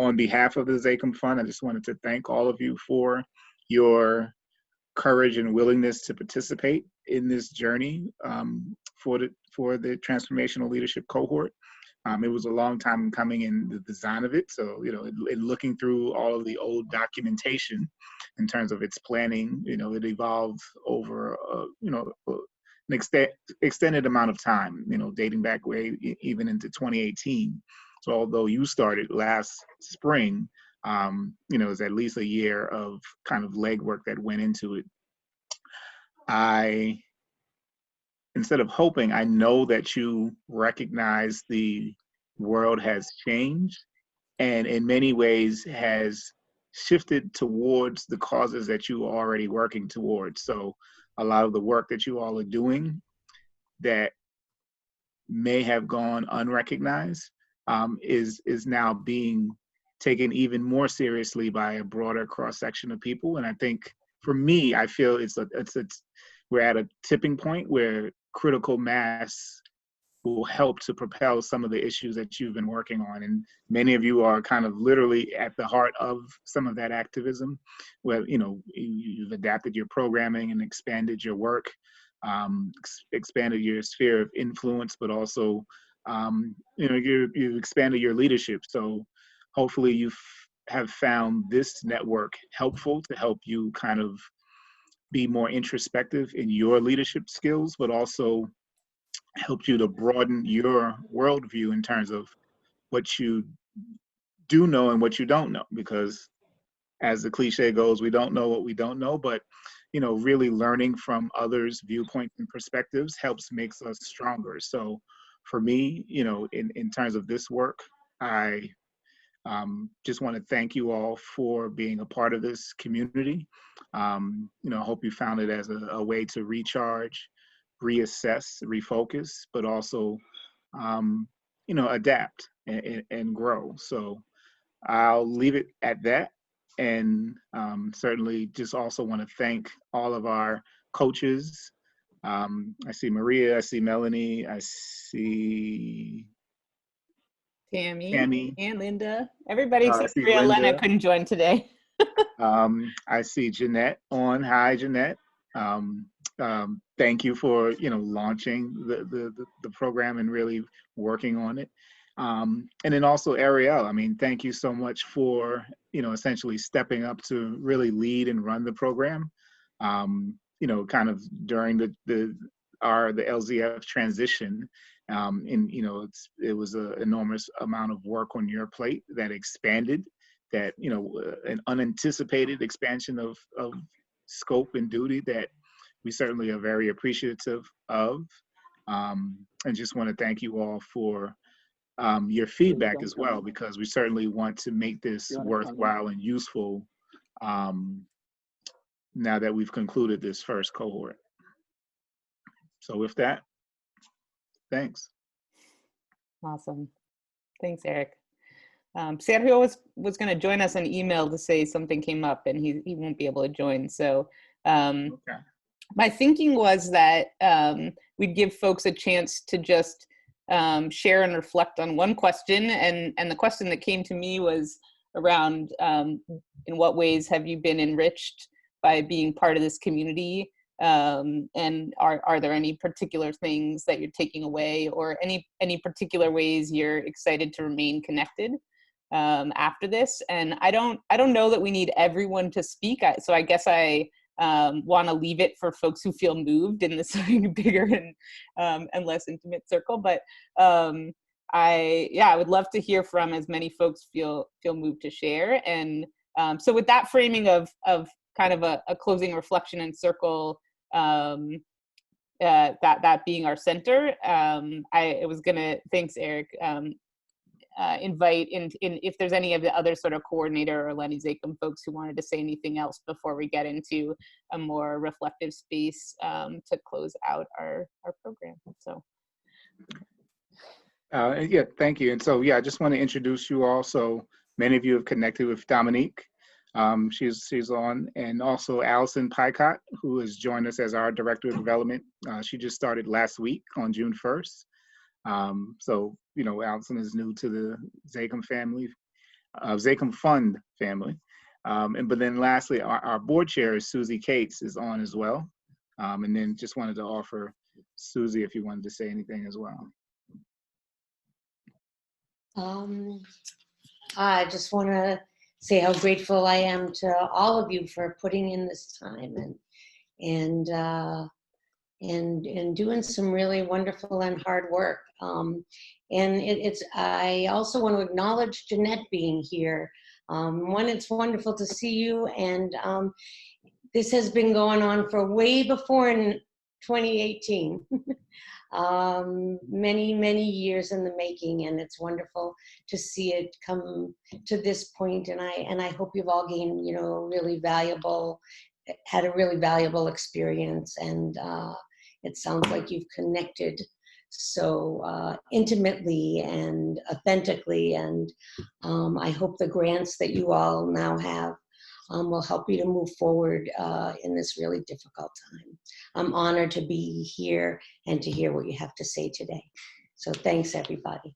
on behalf of the Zakim Fund, I just wanted to thank all of you for your courage and willingness to participate in this journey for the Transformational Leadership Cohort. It was a long time coming in the design of it. So, in looking through all of the old documentation in terms of its planning, it evolved over, an extended amount of time, dating back way even into 2018. So although you started last spring, it's at least a year of kind of legwork that went into it. Instead of hoping, I know that you recognize the world has changed and in many ways has shifted towards the causes that you are already working towards. So a lot of the work that you all are doing that may have gone unrecognized is now being taken even more seriously by a broader cross-section of people. And I think for me, I feel we're at a tipping point where critical mass will help to propel some of the issues that you've been working on. And many of you are kind of literally at the heart of some of that activism, where, you've adapted your programming and expanded your work, expanded your sphere of influence, but also, you've expanded your leadership. So hopefully you have found this network helpful to help you kind of be more introspective in your leadership skills, but also help you to broaden your worldview in terms of what you do know and what you don't know. Because as the cliche goes, we don't know what we don't know, but really learning from others' viewpoints and perspectives makes us stronger. So for me, in terms of this work, I just want to thank you all for being a part of this community. I hope you found it as a way to recharge, reassess, refocus, but also, adapt and grow. So I'll leave it at that. And certainly just also want to thank all of our coaches. I see Maria, I see Melanie, I see Tammy and Linda. Everybody except Maria. Lena couldn't join today. I see Jeanette on. Hi, Jeanette. Thank you for launching the program and really working on it. And then also Ariel. I mean, thank you so much for essentially stepping up to really lead and run the program. Kind of during the LZF transition. It was an enormous amount of work on your plate that expanded, that an unanticipated expansion of scope and duty that we certainly are very appreciative of, and just want to thank you all for your feedback as well, because we certainly want to make this worthwhile and useful now that we've concluded this first cohort. So with that, thanks. Awesome. Thanks, Eric. Sergio was going to join us on email to say something came up and he won't be able to join. So okay. My thinking was that we'd give folks a chance to just share and reflect on one question. And the question that came to me was around in what ways have you been enriched by being part of this community? And are there any particular things that you're taking away, or any particular ways you're excited to remain connected after this? And I don't know that we need everyone to speak. So I guess I want to leave it for folks who feel moved in this bigger and less intimate circle. But I would love to hear from as many folks feel moved to share. And so with that framing of kind of a closing reflection and circle, that being our center, I was gonna, thanks Eric, invite in if there's any of the other sort of coordinator or Lenny Zakim folks who wanted to say anything else before we get into a more reflective space to close out our program. So yeah, thank you. And so I just want to introduce you all. So many of you have connected with Dominique. She's on, and also Allison Picott, who has joined us as our Director of Development. She just started last week on June 1st. So, Allison is new to the Zakim family. Zakim Fund family. But then lastly, our board chair is Susie Cates is on as well. And then just wanted to offer Susie if you wanted to say anything as well. I just want to say how grateful I am to all of you for putting in this time and doing some really wonderful and hard work. I also want to acknowledge Jeanette being here. It's wonderful to see you, and this has been going on for way before in 2018. Many years in the making, and it's wonderful to see it come to this point. And I hope you've all gained, had a really valuable experience, and it sounds like you've connected so intimately and authentically, and I hope the grants that you all now have will help you to move forward in this really difficult time. I'm honored to be here and to hear what you have to say today. So thanks, everybody.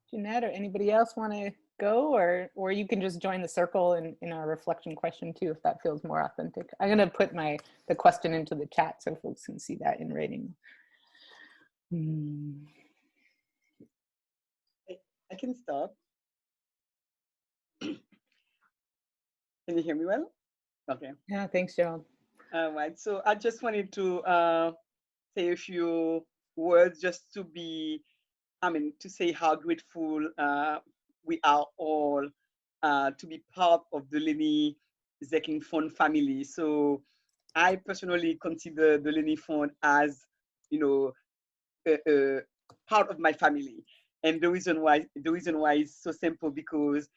Jeanette or anybody else want to go, or you can just join the circle in our reflection question too, if that feels more authentic. I'm going to put the question into the chat so folks can see that in writing. I can start. Can you hear me well? Okay. Yeah, thanks, Gerald. All right. So I just wanted to say a few words just to say how grateful we are all to be part of the Lenny Zakim Fund family. So I personally consider the Lenny Fund as, part of my family. And the reason why is so simple, because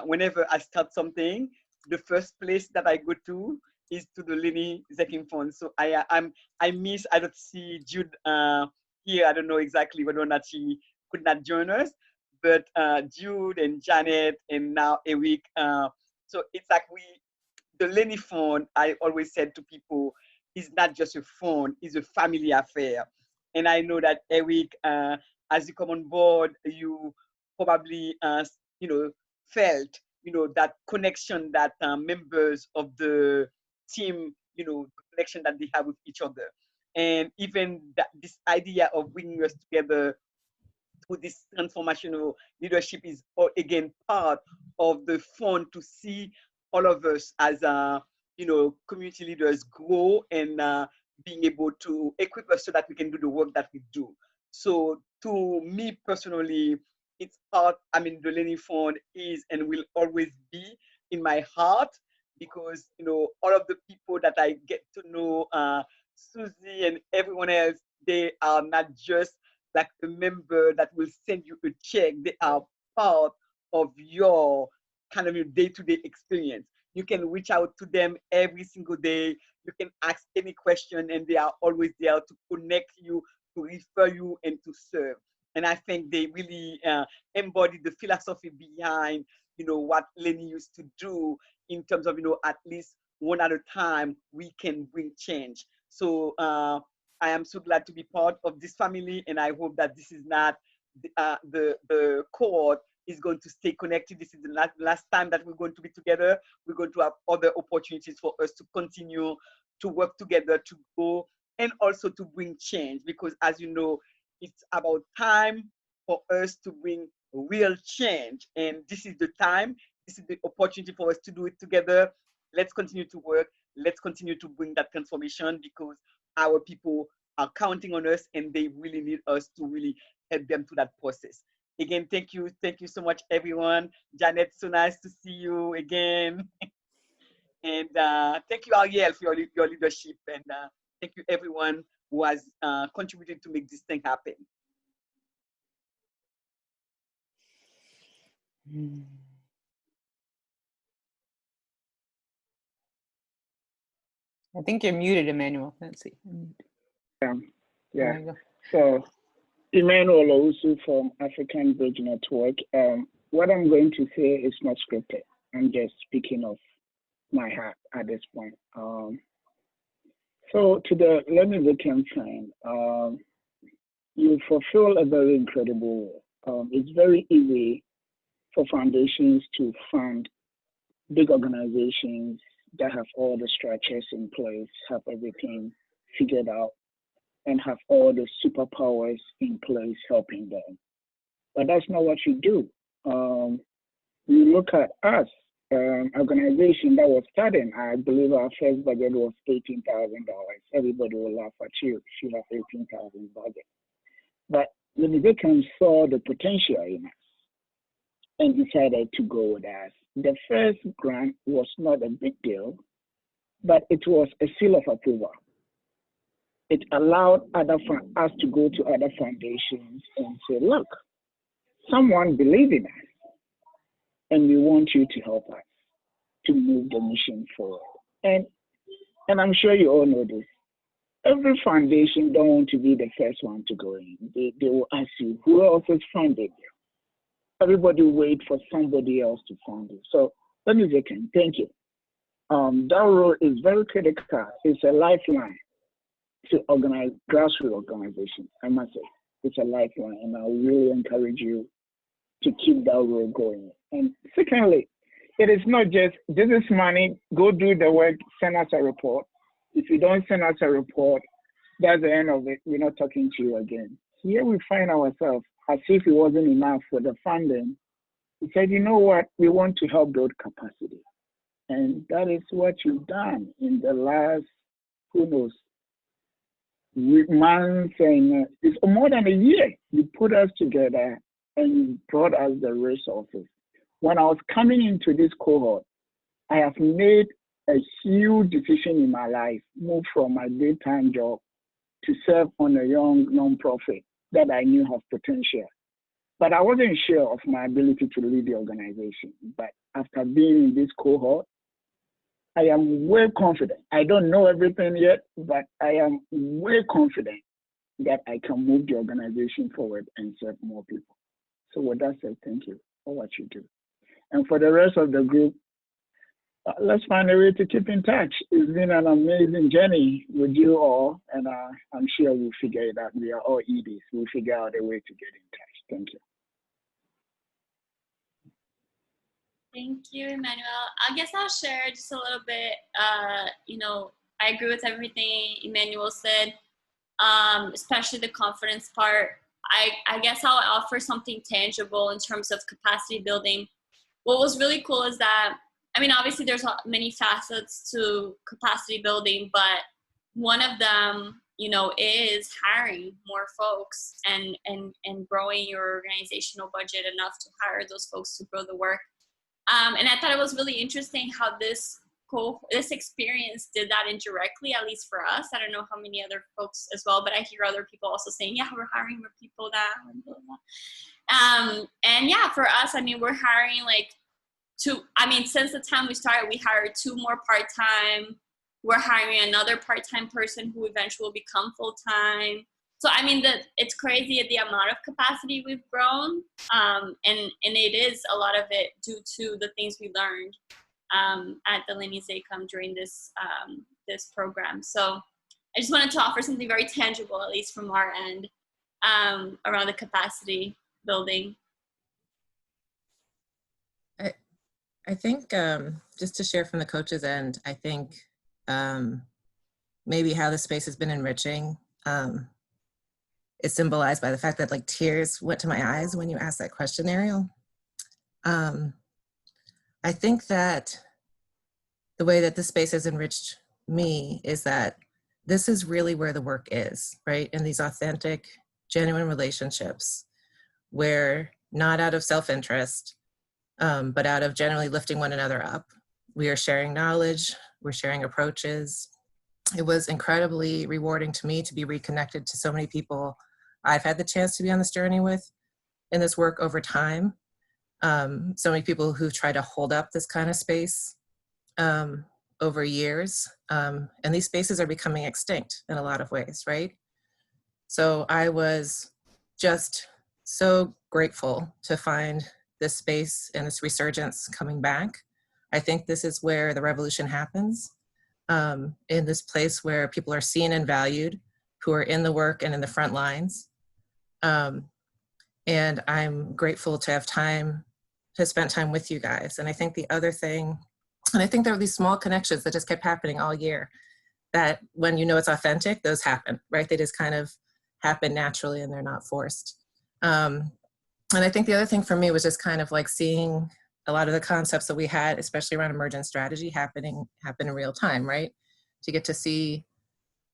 whenever I start something, the first place that I go to is to the Lenny Zakim Fund. So I don't see Jude here. I don't know exactly whether or not she could not join us, but Jude and Janet and now Eric. So it's like the Lenny Fund, I always said to people, is not just a fund, it's a family affair. And I know that Eric, as you come on board, you probably, felt, that connection that members of the team, the connection that they have with each other. And even this idea of bringing us together through this transformational leadership is, again, part of the fun to see all of us as, community leaders grow and being able to equip us so that we can do the work that we do. So to me personally, it's part, the Lenny Fund is and will always be in my heart, because, all of the people that I get to know, Susie and everyone else, they are not just like a member that will send you a check. They are part of your kind of your day-to-day experience. You can reach out to them every single day. You can ask any question, and they are always there to connect you, to refer you, and to serve. And I think they really embody the philosophy behind, what Lenny used to do in terms of, at least one at a time, we can bring change. So I am so glad to be part of this family, and I hope that this is not the cohort is going to stay connected. This is the last time that we're going to be together. We're going to have other opportunities for us to continue to work together, to go, and also to bring change, because as you know, it's about time for us to bring real change. And this is the time, this is the opportunity for us to do it together. Let's continue to work. Let's continue to bring that transformation, because our people are counting on us, and they really need us to really help them through that process. Again, thank you so much, everyone. Janet, so nice to see you again. And thank you, Ariel, for your leadership, and thank you, everyone who has contributed to make this thing happen. I think you're muted, Emmanuel. Let's see. Yeah. So, Emmanuel Owusu from African Bridge Network. What I'm going to say is not scripted. I'm just speaking of my heart at this point. So to the Lenny Zakim Fund, you fulfill a very incredible role. It's very easy for foundations to fund big organizations that have all the structures in place, have everything figured out, and have all the superpowers in place helping them. But that's not what you do. You look at us, organization that was starting, I believe our first budget was $18,000. Everybody will laugh at you if you have $18,000 budget. But Lenny Zakim saw the potential in us and decided to go with us. The first grant was not a big deal, but it was a seal of approval. It allowed us to go to other foundations and say, look, someone believes in us, and we want you to help us to move the mission forward. And I'm sure you all know this. Every foundation don't want to be the first one to go in. They will ask you, who else is funded you? Everybody wait for somebody else to fund it. So let me say, thank you. That role is very critical. It's a lifeline to organize grassroots organizations, I must say. It's a lifeline, and I really encourage you to keep that role going. And secondly, it is not just, this is money, go do the work, send us a report. If you don't send us a report, that's the end of it. We're not talking to you again. Here we find ourselves as if it wasn't enough for the funding. We said, you know what, we want to help build capacity. And that is what you've done in the last, who knows, months, and it's more than a year. You put us together and you brought us the resources. When I was coming into this cohort, I have made a huge decision in my life, move from my daytime job to serve on a young nonprofit that I knew had potential. But I wasn't sure of my ability to lead the organization. But after being in this cohort, I am well confident. I don't know everything yet, but I am well confident that I can move the organization forward and serve more people. So with that said, thank you for what you do. And for the rest of the group, let's find a way to keep in touch. It's been an amazing journey with you all, and I'm sure we'll figure it out. We are all EDs. We'll figure out a way to get in touch. Thank you. Thank you, Emmanuel. I guess I'll share just a little bit. I agree with everything Emmanuel said, especially the confidence part. I guess I'll offer something tangible in terms of capacity building. What was really cool is that, obviously there's many facets to capacity building, but one of them, is hiring more folks and growing your organizational budget enough to hire those folks to grow the work. And I thought it was really interesting how this experience did that indirectly, at least for us. I don't know how many other folks as well, but I hear other people also saying, yeah, we're hiring more people now. And blah, blah. And yeah, for us, we're hiring since the time we started, we hired 2 more part-time. We're hiring another part-time person who eventually will become full-time. So, it's crazy the amount of capacity we've grown. And it is a lot of it due to the things we learned at the Lenny Zakim during this program. So I just wanted to offer something very tangible, at least from our end, around the capacity building. I think just to share from the coach's end, I think maybe how the space has been enriching is symbolized by the fact that tears went to my eyes when you asked that question, Ariel. I think that the way that the space has enriched me is that this is really where the work is, right? In these authentic, genuine relationships where not out of self-interest, but out of generally lifting one another up. We are sharing knowledge, we're sharing approaches. It was incredibly rewarding to me to be reconnected to so many people I've had the chance to be on this journey with in this work over time. So many people who've tried to hold up this kind of space over years. And these spaces are becoming extinct in a lot of ways, right? So I was just so grateful to find this space and this resurgence coming back. I think this is where the revolution happens, in this place where people are seen and valued, who are in the work and in the front lines. And I'm grateful to have spend time with you guys. And I think the other thing, and I think there are these small connections that just kept happening all year, that when you know it's authentic, those happen, right? They just kind of happen naturally and they're not forced. And I think the other thing for me was just kind of like seeing a lot of the concepts that we had, especially around emergent strategy, happen in real time, right? To get to see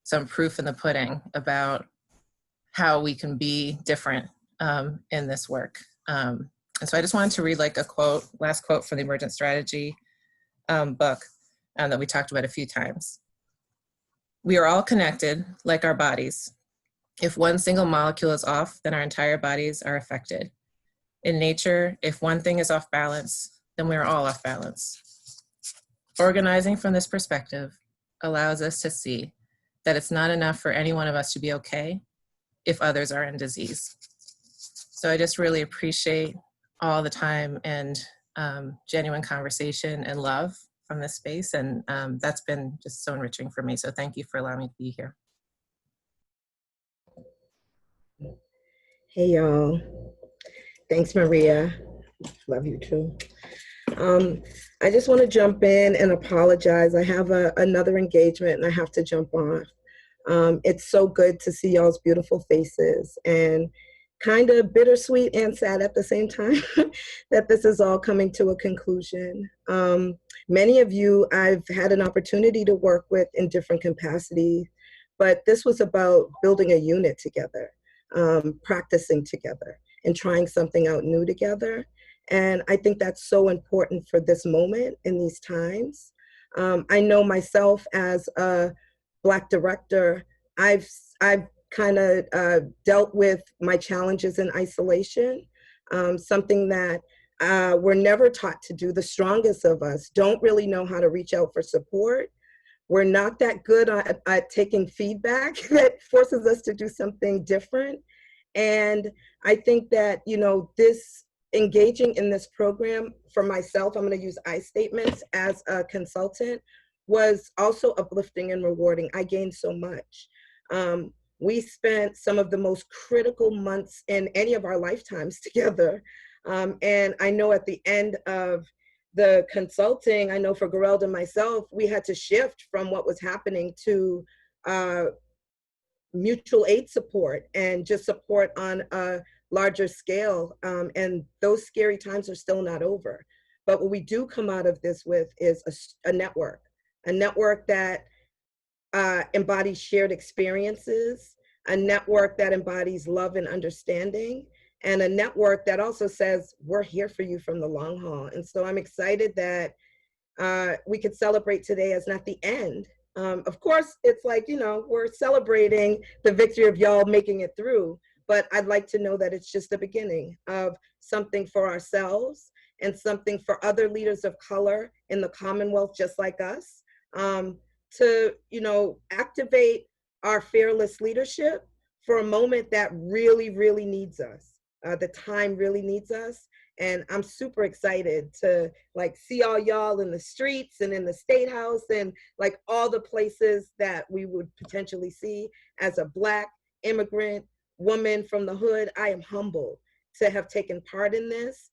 some proof in the pudding about how we can be different in this work. And so I just wanted to read like a quote, last quote from the emergent strategy book that we talked about a few times. We are all connected like our bodies. If one single molecule is off, then our entire bodies are affected. In nature, if one thing is off balance, then we are all off balance. Organizing from this perspective allows us to see that it's not enough for any one of us to be okay if others are in disease. So I just really appreciate all the time and genuine conversation and love from this space. And that's been just so enriching for me. So thank you for allowing me to be here. Hey, y'all. Thanks, Maria. Love you too. I just want to jump in and apologize. I have another engagement and I have to jump on. It's so good to see y'all's beautiful faces, and kind of bittersweet and sad at the same time that this is all coming to a conclusion. Many of you I've had an opportunity to work with in different capacities, but this was about building a unit together, practicing together, and trying something out new together. And I think that's so important for this moment in these times. I know myself as a Black director, I've kind of dealt with my challenges in isolation, something that we're never taught to do. The strongest of us don't really know how to reach out for support. We're not that good at taking feedback that forces us to do something different. And I think that, you know, this engaging in this program for myself, I'm going to use I statements as a consultant, was also uplifting and rewarding. I gained so much. We spent some of the most critical months in any of our lifetimes together. And I know at the end of the consulting, I know for Gerald and myself, we had to shift from what was happening to mutual aid support and just support on a larger scale. And those scary times are still not over. But what we do come out of this with is a network that embodies shared experiences, a network that embodies love and understanding, and a network that also says, we're here for you from the long haul. And so I'm excited that we could celebrate today as not the end. Of course, it's like, you know, we're celebrating the victory of y'all making it through, but I'd like to know that it's just the beginning of something for ourselves and something for other leaders of color in the Commonwealth, just like us, to, you know, activate our fearless leadership for a moment that really, really needs us. The time really needs us. And I'm super excited to like see all y'all in the streets and in the State House and like all the places that we would potentially see. As a Black immigrant woman from the hood, I am humbled to have taken part in this,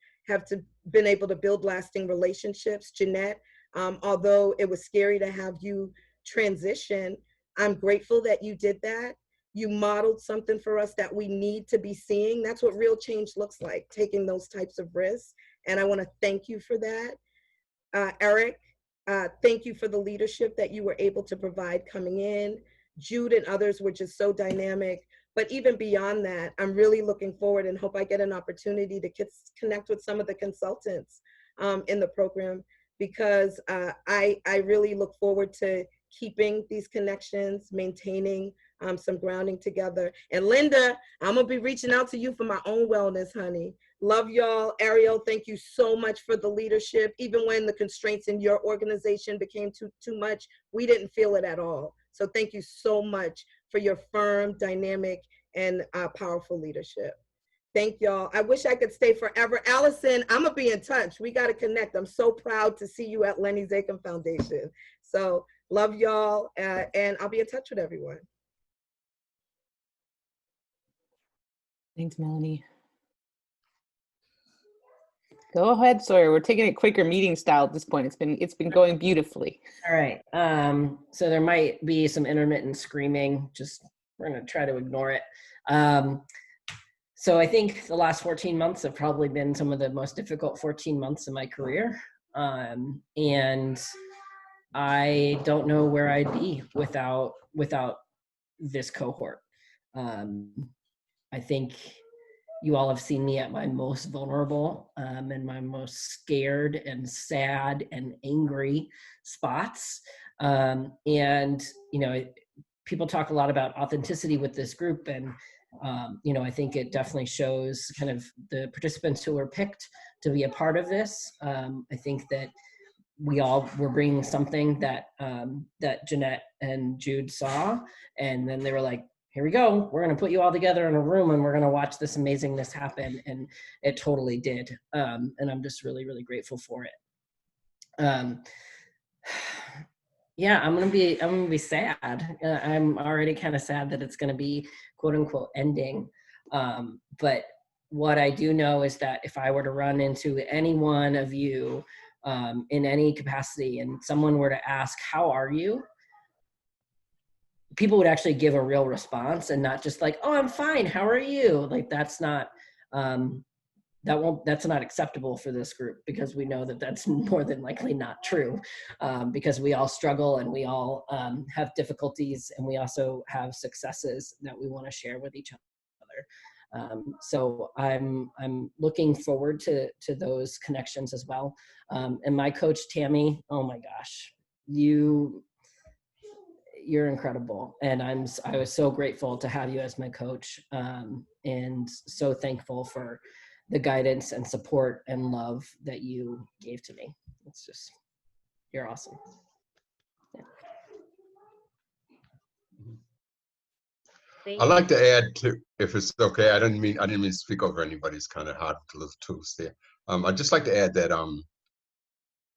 been able to build lasting relationships. Jeanette, although it was scary to have you transition, I'm grateful that you did that. You modeled something for us that we need to be seeing. That's what real change looks like, taking those types of risks. And I want to thank you for that. Eric, thank you for the leadership that you were able to provide coming in. Jude and others were just so dynamic. But even beyond that, I'm really looking forward and hope I get an opportunity to connect with some of the consultants in the program, because I really look forward to keeping these connections, maintaining some grounding together. And Linda, I'm gonna be reaching out to you for my own wellness, honey. Love y'all. Ariel, thank you so much for the leadership. Even when the constraints in your organization became too much, we didn't feel it at all. So thank you so much for your firm, dynamic, and powerful leadership. Thank y'all. I wish I could stay forever. Allison, I'm gonna be in touch. We gotta connect. I'm so proud to see you at Lenny Zakim Foundation. So love y'all, and I'll be in touch with everyone. Thanks, Melanie. Go ahead, Sawyer. We're taking it Quaker meeting style at this point. It's been going beautifully. All right. So there might be some intermittent screaming. Just we're going to try to ignore it. So I think the last 14 months have probably been some of the most difficult 14 months in my career. And I don't know where I'd be without this cohort. I think you all have seen me at my most vulnerable and my most scared and sad and angry spots. And, you know, people talk a lot about authenticity with this group. And, you know, I think it definitely shows kind of the participants who were picked to be a part of this. I think that we all were bringing something that, that Jeanette and Jude saw. And then they were like, here we go. We're going to put you all together in a room and we're going to watch this amazingness happen. And it totally did. And I'm just really, really grateful for it. Yeah, I'm going to be sad. I'm already kind of sad that it's going to be quote unquote ending. But what I do know is that if I were to run into any one of you in any capacity and someone were to ask, how are you? People would actually give a real response and not just like, oh, I'm fine. How are you? Like that's not, that's not acceptable for this group, because we know that that's more than likely not true, because we all struggle and we all have difficulties, and we also have successes that we want to share with each other. So I'm looking forward to those connections as well. And my coach, Tammy, oh my gosh, you're incredible. And I was so grateful to have you as my coach, and so thankful for the guidance and support and love that you gave to me. It's just, you're awesome. Yeah. I'd like to add to, if it's okay, I didn't mean to speak over anybody. It's kind of hard to lose tools there. I'd just like to add that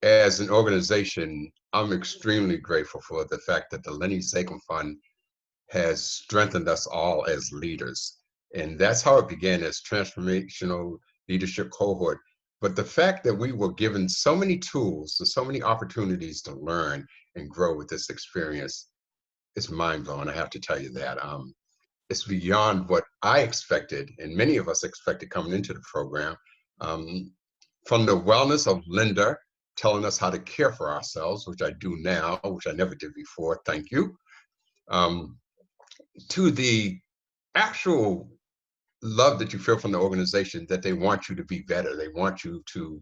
as an organization, I'm extremely grateful for the fact that the Lenny Zakim Fund has strengthened us all as leaders. And that's how it began, as Transformational Leadership Cohort. But the fact that we were given so many tools and so many opportunities to learn and grow with this experience, it's mind-blowing, I have to tell you that. It's beyond what I expected, and many of us expected coming into the program. From the wellness of Linda telling us how to care for ourselves, which I do now, which I never did before, thank you, to the actual love that you feel from the organization, that they want you to be better, they want you to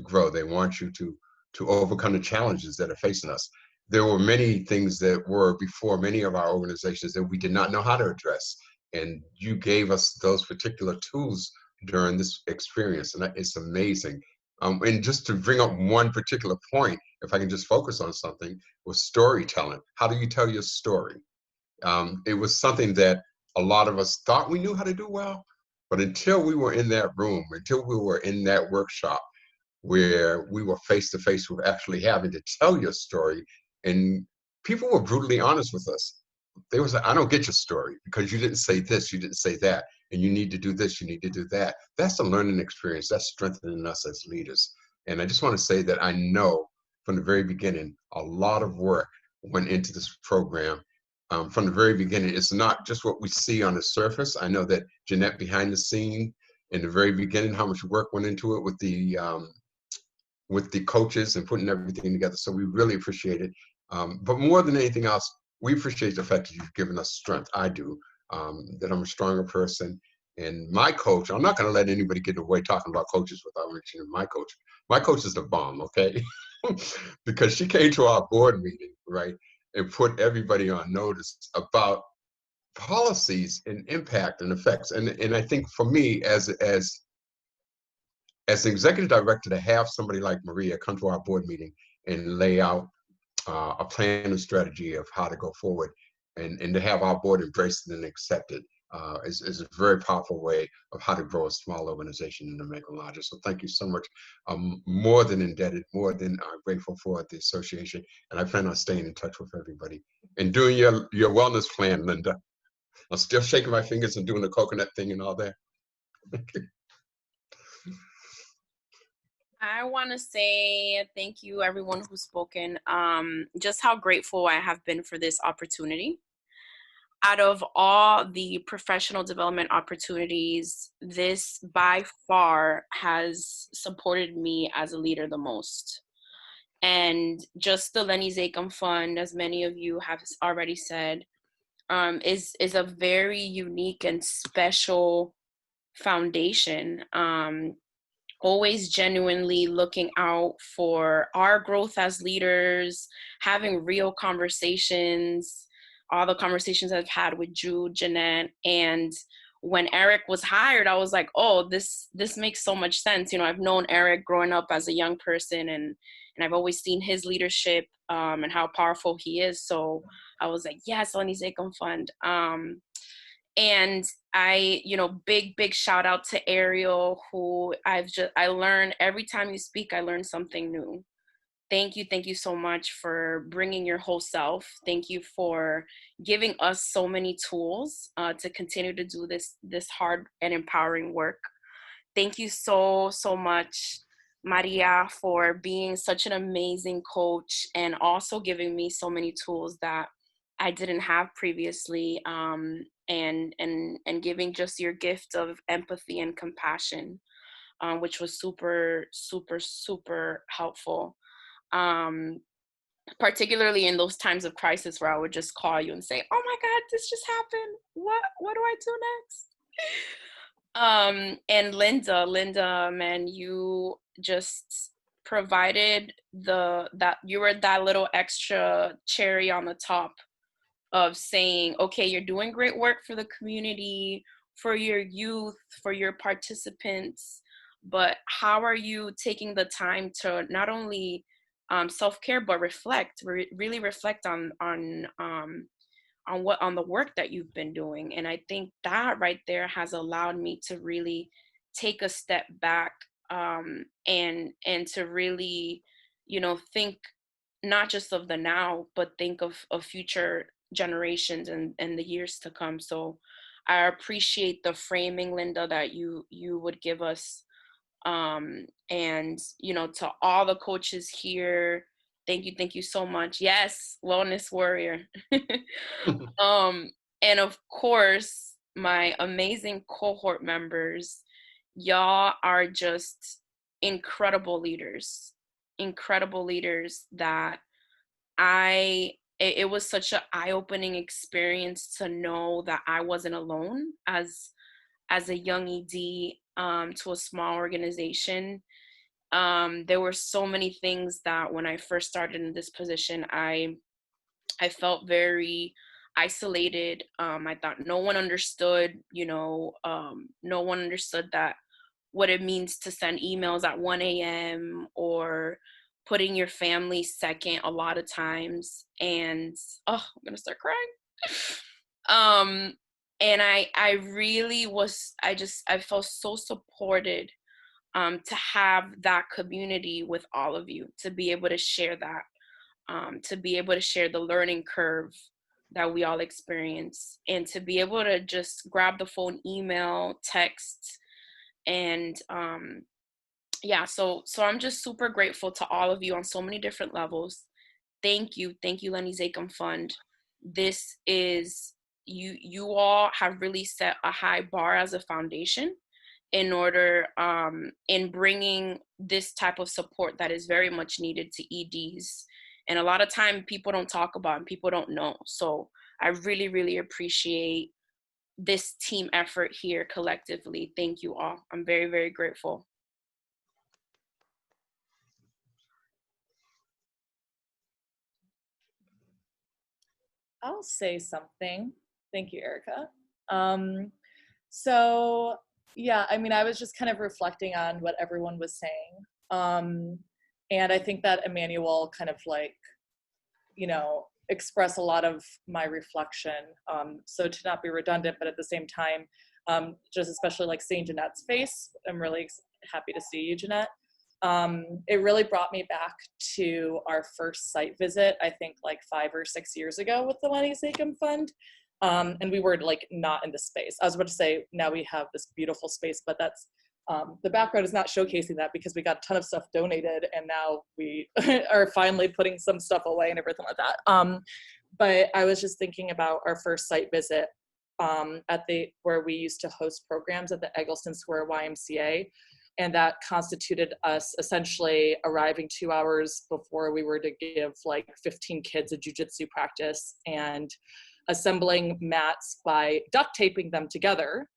grow, they want you to overcome the challenges that are facing us. There were many things that were before many of our organizations that we did not know how to address, and you gave us those particular tools during this experience, and it's amazing. And just to bring up one particular point, if I can just focus on something, was storytelling. How do you tell your story? It was something that a lot of us thought we knew how to do well, but until we were in that room, until we were in that workshop where we were face to face with actually having to tell your story, and people were brutally honest with us. They were saying, I don't get your story because you didn't say this, you didn't say that, and you need to do this, you need to do that. That's a learning experience. That's strengthening us as leaders. And I just want to say that I know from the very beginning, a lot of work went into this program. From the very beginning, it's not just what we see on the surface. I know that Jeanette behind the scene, in the very beginning, how much work went into it with the coaches and putting everything together. So we really appreciate it. But more than anything else, we appreciate the fact that you've given us strength. I do, that I'm a stronger person. And my coach, I'm not going to let anybody get away talking about coaches without mentioning my coach. My coach is the bomb, okay? Because she came to our board meeting, right, and put everybody on notice about policies and impact and effects. And I think for me, as an executive director, to have somebody like Maria come to our board meeting and lay out a plan and strategy of how to go forward, and to have our board embrace it and accept it is a very powerful way of how to grow a small organization and to make it larger. So thank you so much. I'm more than indebted, more than grateful for the association, and I plan on staying in touch with everybody and doing your wellness plan, Linda. I'm still shaking my fingers and doing the coconut thing and all that. I want to say thank you, everyone who's spoken. Just how grateful I have been for this opportunity. Out of all the professional development opportunities, this by far has supported me as a leader the most. And just the Lenny Zakim Fund, as many of you have already said, is a very unique and special foundation. Always genuinely looking out for our growth as leaders, having real conversations, all the conversations I've had with Drew, Jeanette, and when Eric was hired, I was like, oh, this makes so much sense. You know, I've known Eric growing up as a young person, and I've always seen his leadership and how powerful he is. So I was like, yes, Lenny Zakim Fund. And I, big shout out to Ariel, who I learn every time you speak, I learn something new. Thank you so much for bringing your whole self. Thank you for giving us so many tools to continue to do this hard and empowering work. Thank you so much, Maria, for being such an amazing coach and also giving me so many tools that I didn't have previously, and giving just your gift of empathy and compassion, which was super helpful. Particularly in those times of crisis where I would just call you and say, oh my God, this just happened. What do I do next? And Linda, man, you just provided you were that little extra cherry on the top of saying, okay, you're doing great work for the community, for your youth, for your participants, but how are you taking the time to not only self-care, but really reflect on the work that you've been doing. And I think that right there has allowed me to really take a step back, and to really, think not just of the now, but think of future generations and the years to come. So I appreciate the framing, Linda, that you would give us. And to all the coaches here, thank you so much. Yes, wellness warrior. And of course, my amazing cohort members, y'all are just incredible leaders that it was such an eye-opening experience to know that I wasn't alone as a young ED to a small organization. There were so many things that when I first started in this position, I felt very isolated. I thought no one understood, no one understood that what it means to send emails at 1 a.m. or putting your family second a lot of times. And I'm gonna start crying. And I really was, I felt so supported to have that community with all of you, to be able to share that, to be able to share the learning curve that we all experience, and to be able to just grab the phone, email, text, and so I'm just super grateful to all of you on so many different levels. Thank you, Lenny Zakim Fund. This is, you all have really set a high bar as a foundation in order, in bringing this type of support that is very much needed to EDs. And a lot of time people don't talk about and people don't know. So I really, really appreciate this team effort here collectively. Thank you all. I'm very, very grateful. I'll say something. Thank you, Erica. So yeah, I mean, I was just kind of reflecting on what everyone was saying. And I think that Emmanuel kind of like, express a lot of my reflection. So to not be redundant, but at the same time, just especially like seeing Jeanette's face, I'm really happy to see you, Jeanette. It really brought me back to our first site visit, I think like 5 or 6 years ago with the Lenny Zakim Fund. And we were like not in the space. I was about to say, now we have this beautiful space, but that's, the background is not showcasing that because we got a ton of stuff donated and now we are finally putting some stuff away and everything like that. But I was just thinking about our first site visit where we used to host programs at the Eggleston Square YMCA. And that constituted us essentially arriving 2 hours before we were to give like 15 kids a jujitsu practice and assembling mats by duct taping them together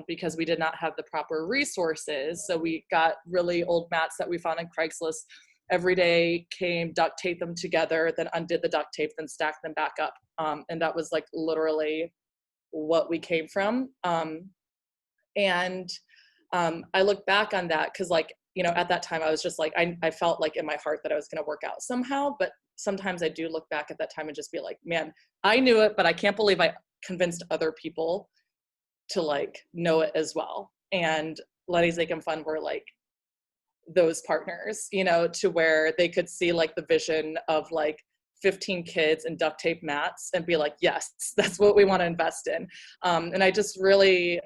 because we did not have the proper resources. So we got really old mats that we found on Craigslist. Every day came, duct taped them together, then undid the duct tape, then stacked them back up. And that was like literally what we came from. I look back on that because like, you know, at that time I was just like, I felt like in my heart that I was going to work out somehow, but sometimes I do look back at that time and just be like, man, I knew it, but I can't believe I convinced other people to like know it as well. And Lenny Zakim Fund were like those partners, you know, to where they could see like the vision of like 15 kids and duct tape mats and be like, yes, that's what we want to invest in. And I just really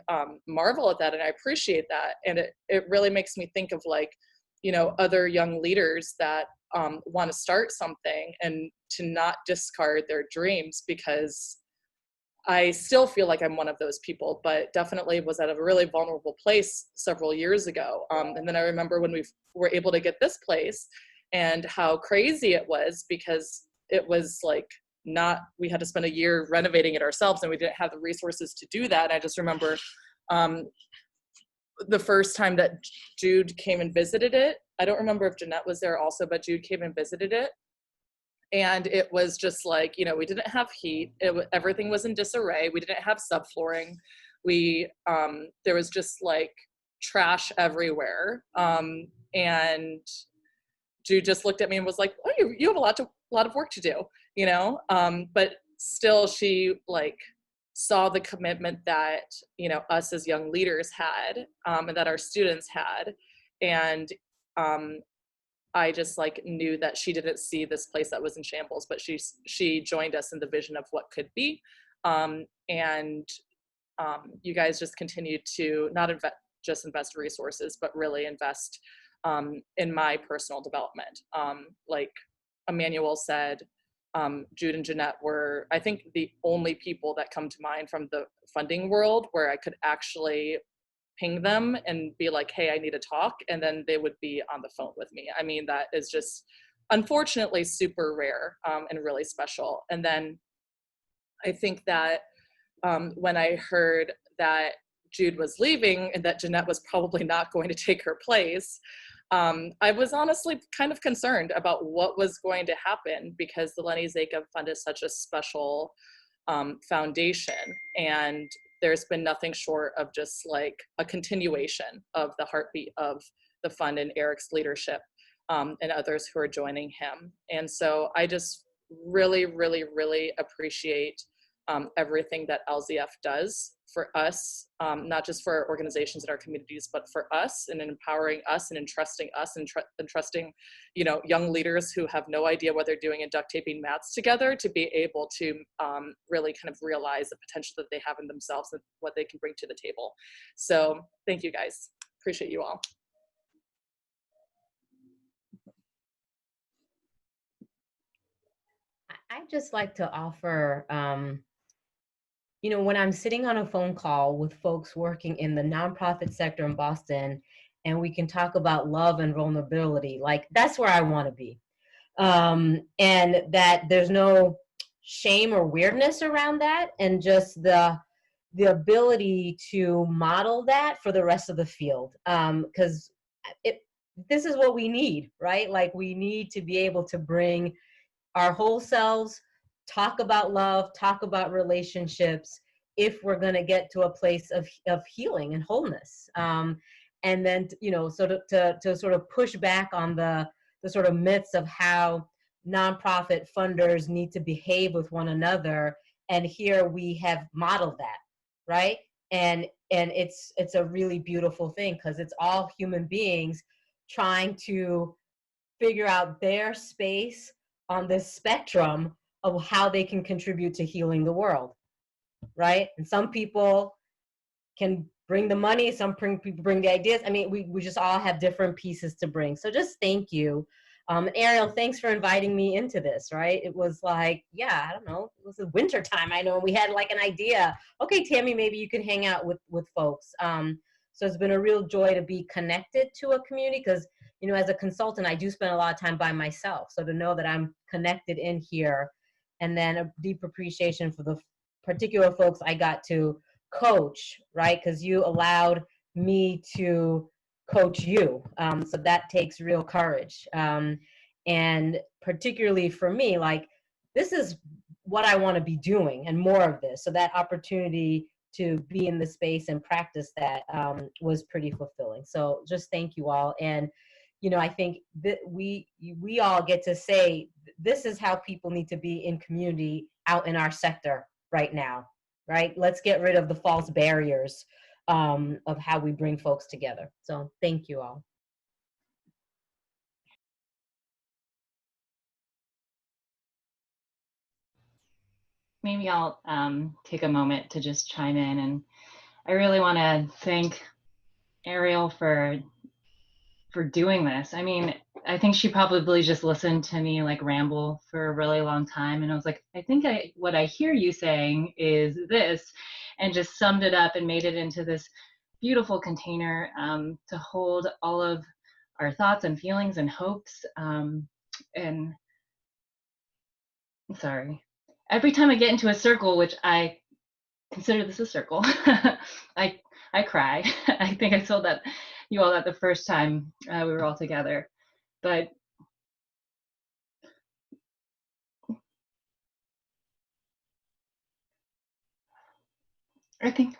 marvel at that and I appreciate that. And it really makes me think of like, you know, other young leaders that want to start something and to not discard their dreams, because I still feel like I'm one of those people, but definitely was at a really vulnerable place several years ago. And then I remember when we were able to get this place and how crazy it was, because it was like we had to spend a year renovating it ourselves and we didn't have the resources to do that. And I just remember the first time that Jude came and visited it. I don't remember if Jeanette was there also, but Jude came and visited it. And it was just like, you know, we didn't have heat. Everything was in disarray. We didn't have subflooring. There was just like trash everywhere. And Jude just looked at me and was like, oh, you have a lot of work to do, you know? But still she like saw the commitment that, you know, us as young leaders had, and that our students had. And I just like knew that she didn't see this place that was in shambles, but she joined us in the vision of what could be. You guys just continued to not invest resources, but really invest in my personal development. Like Emmanuel said, Jude and Jeanette were, I think, the only people that come to mind from the funding world where I could actually ping them and be like, hey, I need to talk. And then they would be on the phone with me. I mean, that is just unfortunately super rare and really special. And then I think that when I heard that Jude was leaving and that Jeanette was probably not going to take her place, I was honestly kind of concerned about what was going to happen, because the Lenny Zakim Fund is such a special foundation, and there's been nothing short of just like a continuation of the heartbeat of the fund and Eric's leadership and others who are joining him. And so I just really, really, really appreciate everything that LZF does for us, not just for our organizations and our communities, but for us, and empowering us and entrusting us and entrusting, you know, young leaders who have no idea what they're doing and duct taping mats together to be able to really kind of realize the potential that they have in themselves and what they can bring to the table. So thank you guys. Appreciate you all. I'd just like to offer, you know, when I'm sitting on a phone call with folks working in the nonprofit sector in Boston, and we can talk about love and vulnerability, like that's where I want to be. And that there's no shame or weirdness around that, and just the ability to model that for the rest of the field. Because this is what we need, right? Like we need to be able to bring our whole selves, talk about love, talk about relationships, if we're going to get to a place of healing and wholeness. And then, you know, sort of to sort of push back on the sort of myths of how nonprofit funders need to behave with one another. And here we have modeled that, right? And it's a really beautiful thing, because it's all human beings trying to figure out their space on this spectrum of how they can contribute to healing the world. right? And some people can bring the money, some people bring the ideas. I mean, we just all have different pieces to bring. So just thank you. Ariel, thanks for inviting me into this, right? It was like, yeah, I don't know, it was the winter time, I know, and we had like an idea. Okay, Tammy, maybe you can hang out with folks. So it's been a real joy to be connected to a community because, you know, as a consultant, I do spend a lot of time by myself. So to know that I'm connected in here, and then a deep appreciation for the particular folks I got to coach, right? Because you allowed me to coach you. So that takes real courage. And particularly for me, like, this is what I want to be doing and more of this. So that opportunity to be in the space and practice that was pretty fulfilling. So just thank you all. And, you know, I think that we all get to say, this is how people need to be in community out in our sector right now, right? Let's get rid of the false barriers of how we bring folks together. So thank you all. Maybe I'll take a moment to just chime in, and I really want to thank Ariel for doing this. I mean, I think she probably just listened to me like ramble for a really long time, and I was like, I think what I hear you saying is this, and just summed it up and made it into this beautiful container to hold all of our thoughts and feelings and hopes. And sorry, every time I get into a circle, which I consider this a circle, I cry. I think I told you all that the first time we were all together. But I think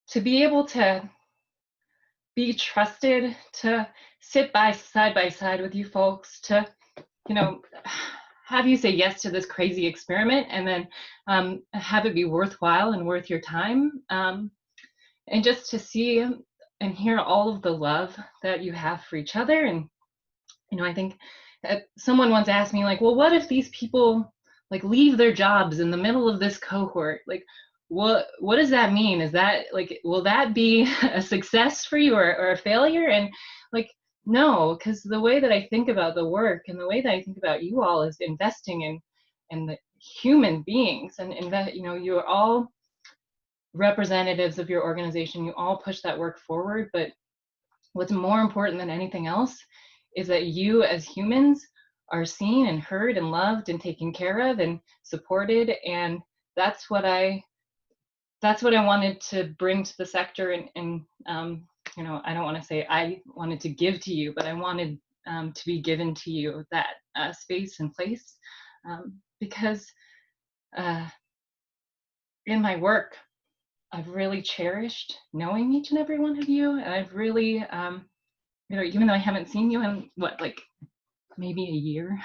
to be able to be trusted, to sit side by side with you folks, to, you know, have you say yes to this crazy experiment, and then have it be worthwhile and worth your time, and just to see and hear all of the love that you have for each other. And, you know, I think someone once asked me, like, well, what if these people like leave their jobs in the middle of this cohort? Like, what does that mean? Is that like, will that be a success for you or a failure? And like, no, because the way that I think about the work and the way that I think about you all is investing in the human beings, and that, you know, you're all representatives of your organization. You all push that work forward, but what's more important than anything else is that you as humans are seen and heard and loved and taken care of and supported. And that's what I wanted to bring to the sector. And you know, I don't want to say I wanted to give to you, but I wanted to be given to you that space and place, because in my work, I've really cherished knowing each and every one of you. And I've really, you know, even though I haven't seen you in like maybe a year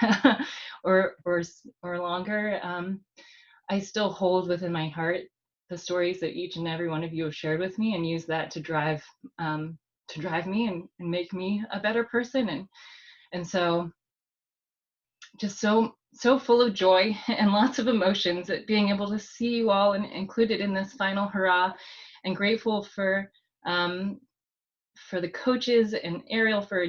or longer, I still hold within my heart the stories that each and every one of you have shared with me, and use that to drive me and make me a better person. And so just so full of joy and lots of emotions at being able to see you all included in this final hurrah, and grateful for the coaches and Ariel for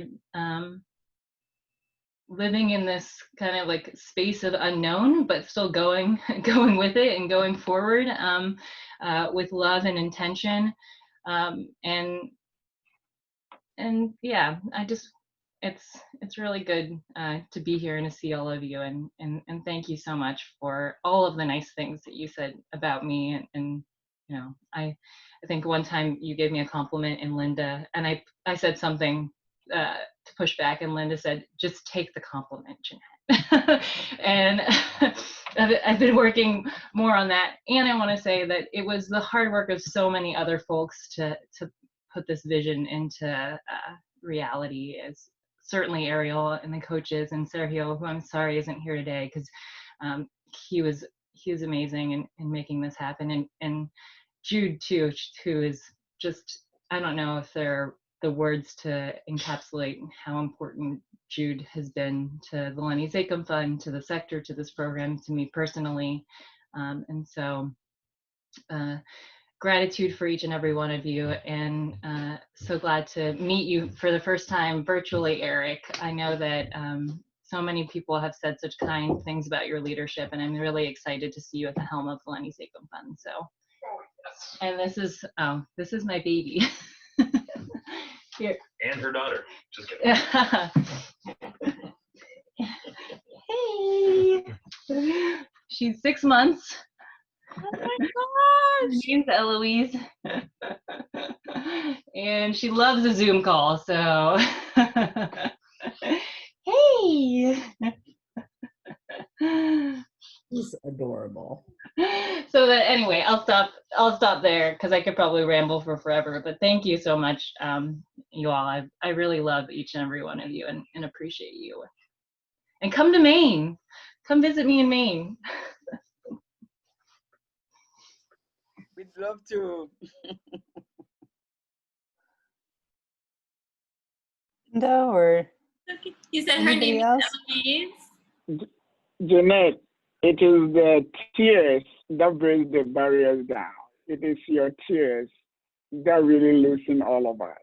living in this kind of like space of unknown, but still going with it and going forward with love and intention. And yeah, it's really good to be here and to see all of you, and thank you so much for all of the nice things that you said about me. And you know, I think one time you gave me a compliment in Linda, and I said something to push back, and Linda said, just take the compliment, Jeanette. And I've been working more on that. And I want to say that it was the hard work of so many other folks to put this vision into reality, as certainly Ariel and the coaches, and Sergio, who I'm sorry isn't here today, because he was amazing in making this happen, and Jude too, who is just, I don't know if there are the words to encapsulate how important Jude has been to the Lenny Zakim Fund, to the sector, to this program, to me personally. And so gratitude for each and every one of you, and so glad to meet you for the first time virtually, Eric. I know that so many people have said such kind things about your leadership, and I'm really excited to see you at the helm of the Lenny Zakim Fund. So, and this is my baby. Here. And her daughter. Just kidding. Hey, she's 6 months. Oh my gosh. Her name's Eloise. And she loves a Zoom call, so hey. He's adorable. So that anyway, I'll stop there because I could probably ramble for forever. But thank you so much, you all. I really love each and every one of you and appreciate you. And come to Maine. Come visit me in Maine. We'd love to. No, or You said her name is Eloise? Jeanette, it is the tears that break the barriers down. It is your tears that really loosen all of us,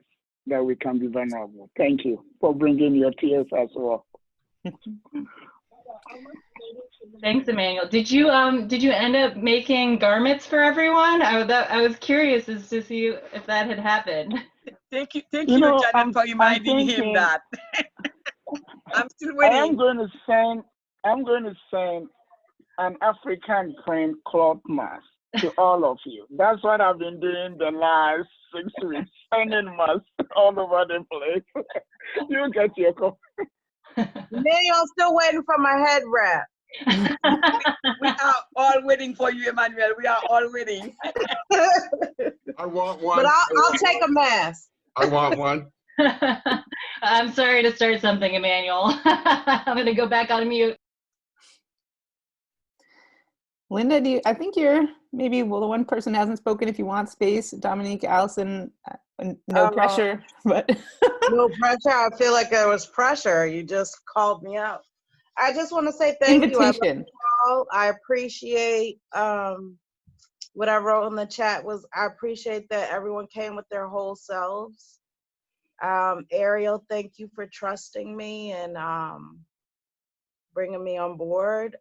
that we can be vulnerable. Thank you for bringing your tears as well. Thanks, Emmanuel. Did you end up making garments for everyone? I was curious as to see if that had happened. Thank you, Janet, for reminding him that. I'm still waiting. I'm going to send an African print cloth mask to all of you. That's what I've been doing the last 6 weeks, sending masks all over the place. You get your copy. I'm still waiting for my head wrap. We are all waiting for you, Emmanuel. We are all waiting. I want one. But I'll take a mask. I want one. I'm sorry to start something, Emmanuel. I'm going to go back on mute. Linda, I think you're maybe the one person who hasn't spoken. If you want space, Dominique, Allison, no pressure, but no pressure. I feel like there was pressure. You just called me out. I just want to say thank you. I love you all. I appreciate what I wrote in the chat was I appreciate that everyone came with their whole selves. Ariel, thank you for trusting me and bringing me on board.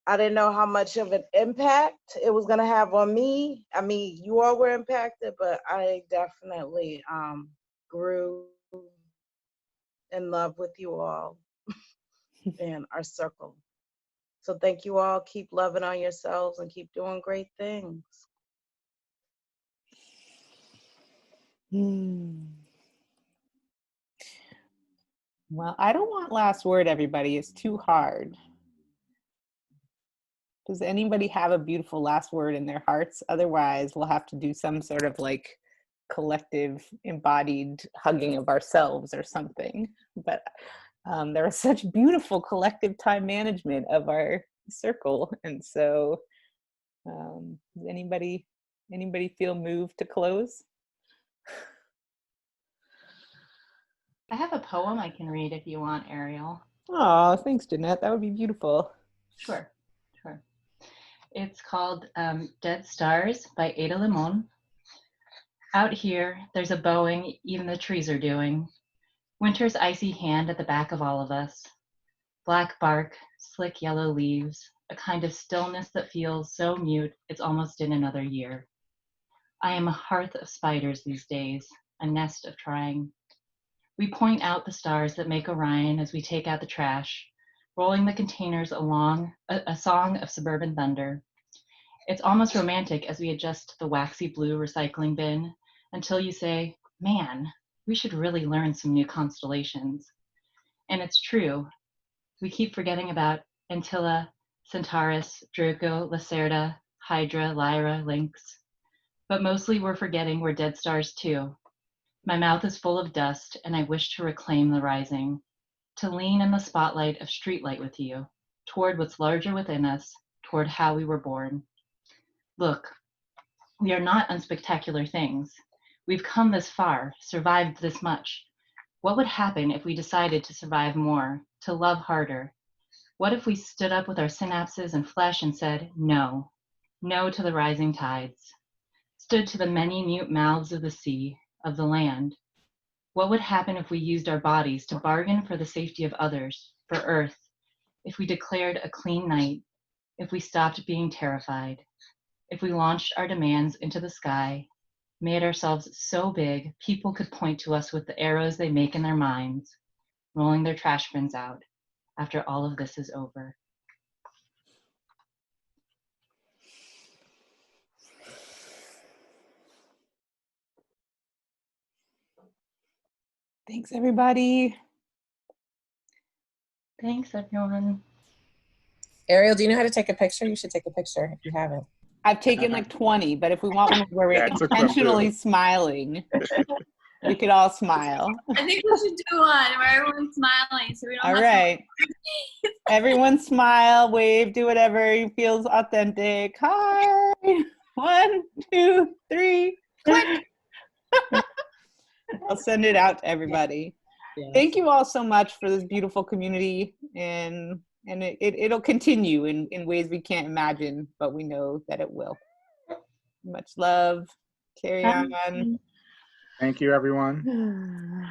I didn't know how much of an impact it was going to have on me. I mean, you all were impacted, but I definitely grew in love with you all and our circle. So thank you all. Keep loving on yourselves and keep doing great things. Well, I don't want last word, everybody. It's too hard. Does anybody have a beautiful last word in their hearts? Otherwise, we'll have to do some sort of like collective embodied hugging of ourselves or something. But there is such beautiful collective time management of our circle. And so does anybody feel moved to close? I have a poem I can read if you want, Ariel. Oh, thanks, Jeanette. That would be beautiful. Sure. It's called Dead Stars by Ada Limon. Out here, there's a bowing even the trees are doing. Winter's icy hand at the back of all of us. Black bark, slick yellow leaves, a kind of stillness that feels so mute it's almost in another year. I am a hearth of spiders these days, a nest of trying. We point out the stars that make Orion as we take out the trash, rolling the containers along a song of suburban thunder. It's almost romantic as we adjust the waxy blue recycling bin until you say, man, we should really learn some new constellations. And it's true. We keep forgetting about Antilla, Centaurus, Draco, Lacerda, Hydra, Lyra, Lynx. But mostly we're forgetting we're dead stars too. My mouth is full of dust and I wish to reclaim the rising, to lean in the spotlight of streetlight with you, toward what's larger within us, toward how we were born. Look, we are not unspectacular things. We've come this far, survived this much. What would happen if we decided to survive more, to love harder? What if we stood up with our synapses and flesh and said, no, no to the rising tides, stood to the many mute mouths of the sea, of the land? What would happen if we used our bodies to bargain for the safety of others, for Earth, if we declared a clean night, if we stopped being terrified, if we launched our demands into the sky, made ourselves so big people could point to us with the arrows they make in their minds, rolling their trash bins out after all of this is over? Thanks, everybody. Thanks, everyone. Ariel, do you know how to take a picture? You should take a picture if you haven't. I've taken like 20, but if we want one where we're Yeah, I took some intentionally too. smiling, we could all smile. I think we should do one where everyone's smiling so we don't All have right. Everyone smile, wave, do whatever feels authentic. Hi. 1, 2, 3, click. I'll send it out to everybody. Yes. Thank you all so much for this beautiful community, and it'll continue in ways we can't imagine, but we know that it will. Much love. Carry on. Thank you, everyone.